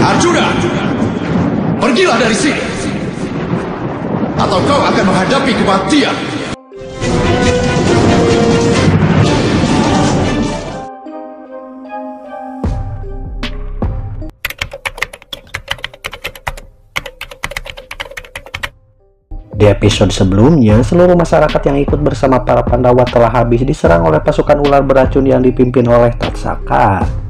Arjuna, pergilah dari sini, atau kau akan menghadapi kematian. Di episode sebelumnya, seluruh masyarakat yang ikut bersama para Pandawa telah habis diserang oleh pasukan ular beracun yang dipimpin oleh Tatsaka.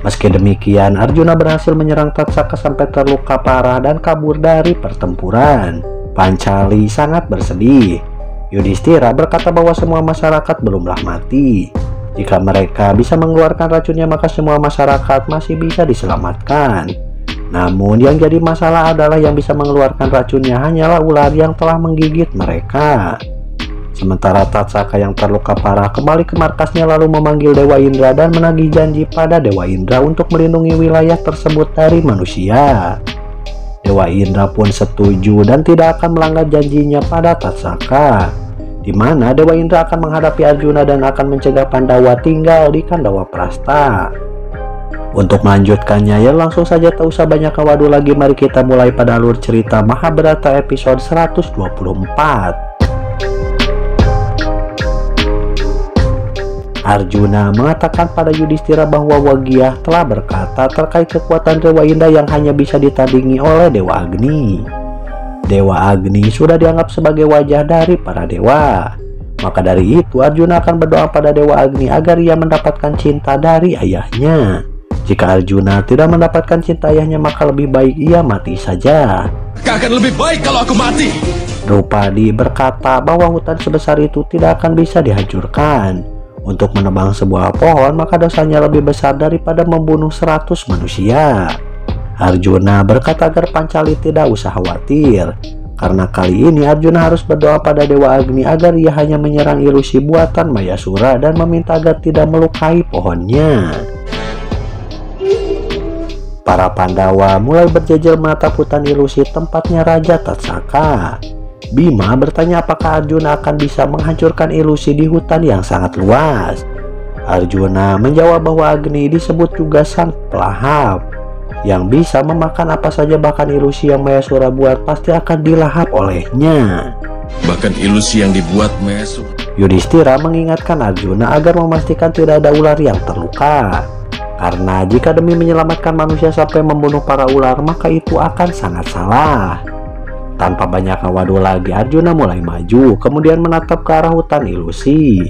Meski demikian, Arjuna berhasil menyerang Tatsaka sampai terluka parah dan kabur dari pertempuran. Pancali sangat bersedih. Yudhistira berkata bahwa semua masyarakat belumlah mati. Jika mereka bisa mengeluarkan racunnya, maka semua masyarakat masih bisa diselamatkan. Namun yang jadi masalah adalah yang bisa mengeluarkan racunnya hanyalah ular yang telah menggigit mereka. Sementara Tatsaka yang terluka parah kembali ke markasnya lalu memanggil Dewa Indra dan menagih janji pada Dewa Indra untuk melindungi wilayah tersebut dari manusia. Dewa Indra pun setuju dan tidak akan melanggar janjinya pada Tatsaka, di mana Dewa Indra akan menghadapi Arjuna dan akan mencegah Pandawa tinggal di Kandawa Prastha. Untuk melanjutkannya, ya langsung saja tak usah banyak kawadu lagi, mari kita mulai pada alur cerita Mahabharata episode 124. Arjuna mengatakan pada Yudhistira bahwa Wagyah telah berkata terkait kekuatan Dewa Indra yang hanya bisa ditandingi oleh Dewa Agni. Dewa Agni sudah dianggap sebagai wajah dari para dewa. Maka dari itu Arjuna akan berdoa pada Dewa Agni agar ia mendapatkan cinta dari ayahnya. Jika Arjuna tidak mendapatkan cinta ayahnya, maka lebih baik ia mati saja. Akan lebih baik kalau aku mati. Drupadi berkata bahwa hutan sebesar itu tidak akan bisa dihancurkan. Untuk menebang sebuah pohon, maka dosanya lebih besar daripada membunuh 100 manusia. Arjuna berkata agar Pancali tidak usah khawatir, karena kali ini Arjuna harus berdoa pada Dewa Agni agar ia hanya menyerang ilusi buatan Mayasura dan meminta agar tidak melukai pohonnya. Para Pandawa mulai berjejer menatap hutan ilusi tempatnya Raja Tatsaka. Bima bertanya apakah Arjuna akan bisa menghancurkan ilusi di hutan yang sangat luas. Arjuna menjawab bahwa Agni disebut juga sang pelahap, yang bisa memakan apa saja, bahkan ilusi yang Mayasura buat pasti akan dilahap olehnya. Bahkan ilusi yang dibuat Mayasura. Yudhistira mengingatkan Arjuna agar memastikan tidak ada ular yang terluka. Karena jika demi menyelamatkan manusia sampai membunuh para ular, maka itu akan sangat salah. Tanpa banyak kawadu lagi, Arjuna mulai maju, kemudian menatap ke arah hutan ilusi.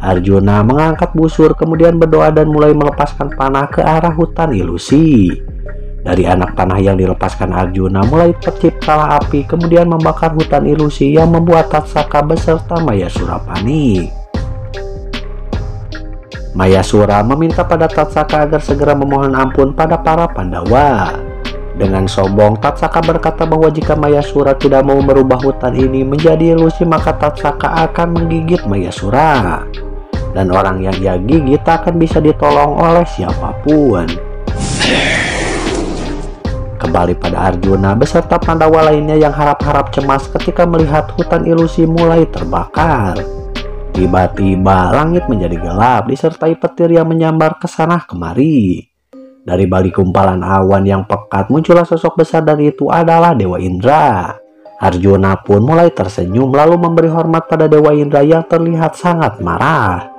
Arjuna mengangkat busur, kemudian berdoa dan mulai melepaskan panah ke arah hutan ilusi. Dari anak panah yang dilepaskan Arjuna mulai terciptalah api, kemudian membakar hutan ilusi yang membuat Tatsaka beserta Mayasura panik. Mayasura meminta pada Tatsaka agar segera memohon ampun pada para Pandawa. Dengan sombong, Tatsaka berkata bahwa jika Mayasura tidak mau merubah hutan ini menjadi ilusi, maka Tatsaka akan menggigit Mayasura. Dan orang yang ia gigit tak akan bisa ditolong oleh siapapun. Kembali pada Arjuna beserta Pandawa lainnya yang harap-harap cemas ketika melihat hutan ilusi mulai terbakar. Tiba-tiba langit menjadi gelap disertai petir yang menyambar ke sana kemari. Dari balik kumpalan awan yang pekat muncullah sosok besar dan itu adalah Dewa Indra. Arjuna pun mulai tersenyum lalu memberi hormat pada Dewa Indra yang terlihat sangat marah.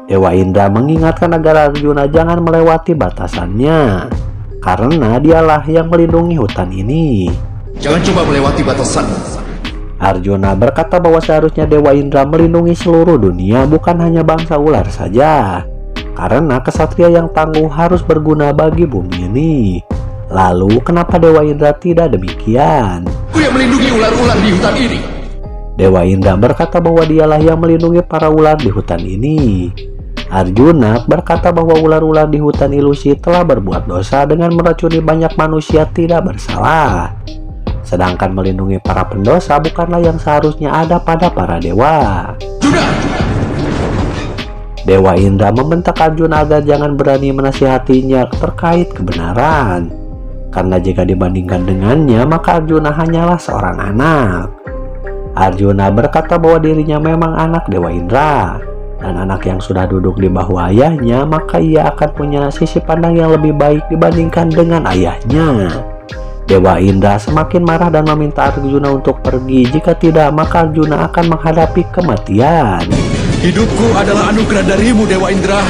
Dewa Indra mengingatkan agar Arjuna jangan melewati batasannya, karena dialah yang melindungi hutan ini. Jangan coba melewati batasan. Arjuna berkata bahwa seharusnya Dewa Indra melindungi seluruh dunia, bukan hanya bangsa ular saja. Karena kesatria yang tangguh harus berguna bagi bumi ini. Lalu kenapa Dewa Indra tidak demikian? Aku yang melindungi ular-ular di hutan ini. Dewa Indra berkata bahwa dialah yang melindungi para ular di hutan ini. Arjuna berkata bahwa ular-ular di hutan ilusi telah berbuat dosa dengan meracuni banyak manusia tidak bersalah. Sedangkan melindungi para pendosa bukanlah yang seharusnya ada pada para dewa. Dewa Indra membentak Arjuna agar jangan berani menasihatinya terkait kebenaran. Karena jika dibandingkan dengannya, maka Arjuna hanyalah seorang anak. Arjuna berkata bahwa dirinya memang anak Dewa Indra. dan anak yang sudah duduk di bahu ayahnya, maka ia akan punya sisi pandang yang lebih baik dibandingkan dengan ayahnya. Dewa Indra semakin marah dan meminta Arjuna untuk pergi. Jika tidak, maka Arjuna akan menghadapi kematian. Hidupku adalah anugerah darimu, Dewa Indra.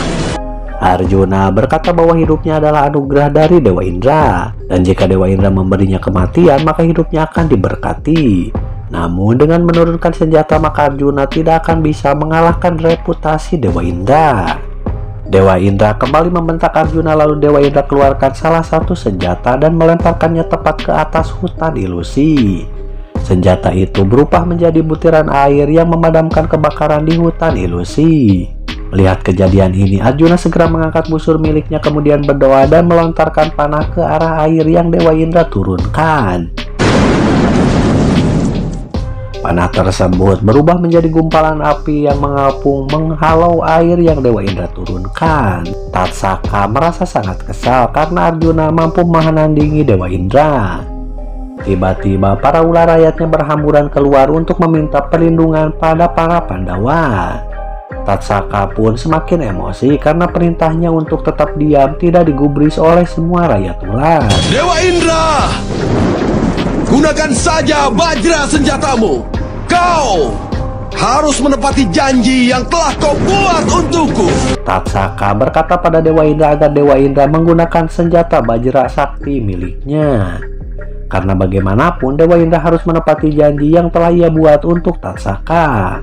Arjuna berkata bahwa hidupnya adalah anugerah dari Dewa Indra, dan jika Dewa Indra memberinya kematian, maka hidupnya akan diberkati. Namun dengan menurunkan senjata, maka Arjuna tidak akan bisa mengalahkan reputasi Dewa Indra. Dewa Indra kembali membentak Arjuna, lalu Dewa Indra keluarkan salah satu senjata dan melemparkannya tepat ke atas hutan ilusi. Senjata itu berubah menjadi butiran air yang memadamkan kebakaran di hutan ilusi. Melihat kejadian ini, Arjuna segera mengangkat busur miliknya, kemudian berdoa dan melontarkan panah ke arah air yang Dewa Indra turunkan. Panah tersebut berubah menjadi gumpalan api yang mengapung menghalau air yang Dewa Indra turunkan. Tatsaka merasa sangat kesal karena Arjuna mampu menandingi Dewa Indra. Tiba-tiba para ular rakyatnya berhamburan keluar untuk meminta perlindungan pada para Pandawa. Tatsaka pun semakin emosi karena perintahnya untuk tetap diam tidak digubris oleh semua rakyat ular. Dewa Indra, gunakan saja Bajra senjatamu. Kau harus menepati janji yang telah kau buat untukku. Tatsaka berkata pada Dewa Indra agar Dewa Indra menggunakan senjata Bajra Sakti miliknya. Karena bagaimanapun Dewa Indra harus menepati janji yang telah ia buat untuk Tatsaka.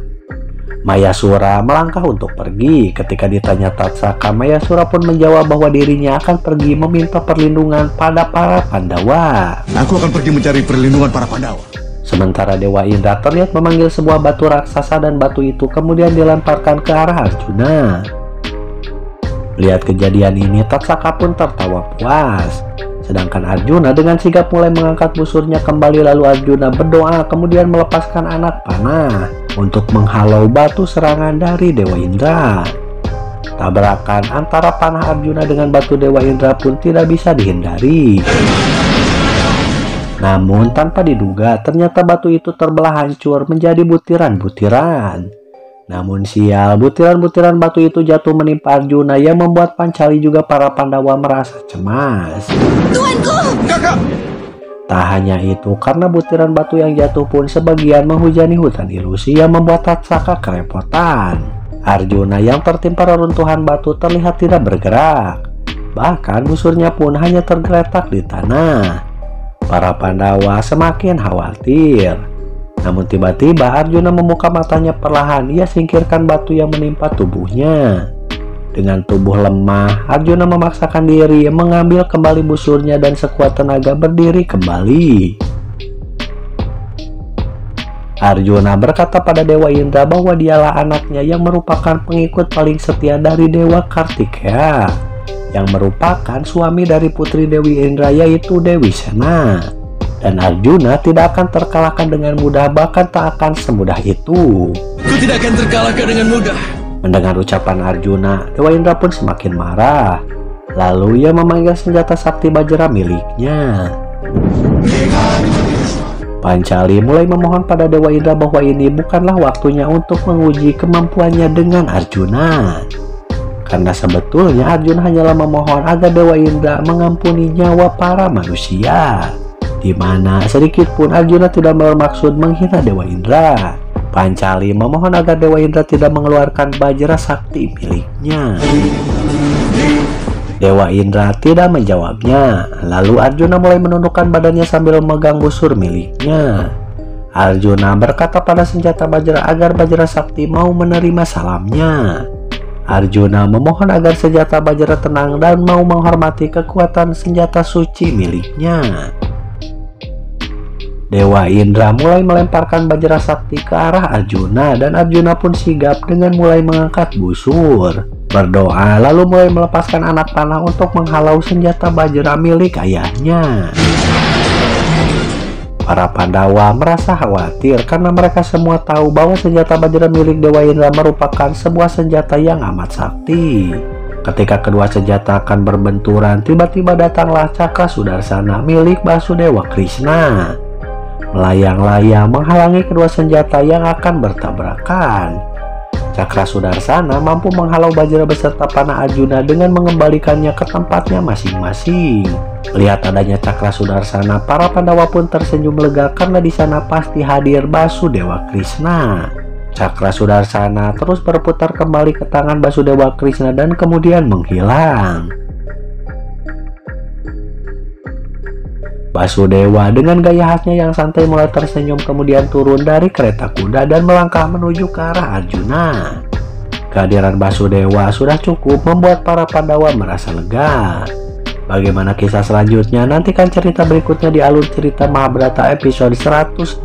Mayasura melangkah untuk pergi. Ketika ditanya Tatsaka, Mayasura pun menjawab bahwa dirinya akan pergi meminta perlindungan pada para Pandawa. Aku akan pergi mencari perlindungan para Pandawa. Sementara Dewa Indra terlihat memanggil sebuah batu raksasa dan batu itu kemudian dilemparkan ke arah Arjuna. Melihat kejadian ini, Tatsaka pun tertawa puas. Sedangkan Arjuna dengan sigap mulai mengangkat busurnya kembali, lalu Arjuna berdoa kemudian melepaskan anak panah untuk menghalau batu serangan dari Dewa Indra. Tabrakan antara panah Arjuna dengan batu Dewa Indra pun tidak bisa dihindari. Namun tanpa diduga, ternyata batu itu terbelah hancur menjadi butiran-butiran. Namun sial, butiran-butiran batu itu jatuh menimpa Arjuna yang membuat Pancali juga para Pandawa merasa cemas. Tuanku! Kakak! Tak hanya itu, karena butiran batu yang jatuh pun sebagian menghujani hutan ilusi yang membuat Tatsaka kerepotan. Arjuna yang tertimpa reruntuhan batu terlihat tidak bergerak. Bahkan busurnya pun hanya tergeletak di tanah. Para Pandawa semakin khawatir. Namun tiba-tiba Arjuna membuka matanya perlahan. Ia singkirkan batu yang menimpa tubuhnya. Dengan tubuh lemah, Arjuna memaksakan diri mengambil kembali busurnya dan sekuat tenaga berdiri kembali. Arjuna berkata pada Dewa Indra bahwa dialah anaknya yang merupakan pengikut paling setia dari Dewa Kartikeya, yang merupakan suami dari putri Dewi Indra yaitu Dewi Sena. Dan Arjuna tidak akan terkalahkan dengan mudah, bahkan tak akan semudah itu. Ku tidak akan terkalahkan dengan mudah. Mendengar ucapan Arjuna, Dewa Indra pun semakin marah. Lalu ia memanggil senjata sakti Bajra miliknya. Pancali mulai memohon pada Dewa Indra bahwa ini bukanlah waktunya untuk menguji kemampuannya dengan Arjuna. Karena sebetulnya Arjuna hanyalah memohon agar Dewa Indra mengampuni nyawa para manusia. Di mana sedikit pun Arjuna tidak bermaksud menghina Dewa Indra. Pancali memohon agar Dewa Indra tidak mengeluarkan Bajra Sakti miliknya. Dewa Indra tidak menjawabnya. Lalu Arjuna mulai menundukkan badannya sambil memegang busur miliknya. Arjuna berkata pada senjata Bajra agar Bajra Sakti mau menerima salamnya. Arjuna memohon agar senjata Bajra tenang dan mau menghormati kekuatan senjata suci miliknya. Dewa Indra mulai melemparkan Bajra Sakti ke arah Arjuna dan Arjuna pun sigap dengan mulai mengangkat busur. Berdoa lalu mulai melepaskan anak panah untuk menghalau senjata Bajra milik ayahnya. Para Pandawa merasa khawatir karena mereka semua tahu bahwa senjata Bajra milik Dewa Indra merupakan sebuah senjata yang amat sakti. Ketika kedua senjata akan berbenturan, tiba-tiba datanglah Cakra Sudarsana milik Basudewa Krishna. Melayang-layang menghalangi kedua senjata yang akan bertabrakan. Cakra Sudarsana mampu menghalau Bajra beserta panah Arjuna dengan mengembalikannya ke tempatnya masing-masing. Melihat adanya Cakra Sudarsana, para Pandawa pun tersenyum lega karena di sana pasti hadir Basudewa Krishna. Cakra Sudarsana terus berputar kembali ke tangan Basudewa Krishna dan kemudian menghilang. Basudewa dengan gaya khasnya yang santai mulai tersenyum kemudian turun dari kereta kuda dan melangkah menuju ke arah Arjuna. Kehadiran Basudewa sudah cukup membuat para Pandawa merasa lega. Bagaimana kisah selanjutnya? Nantikan cerita berikutnya di alur cerita Mahabharata episode 125.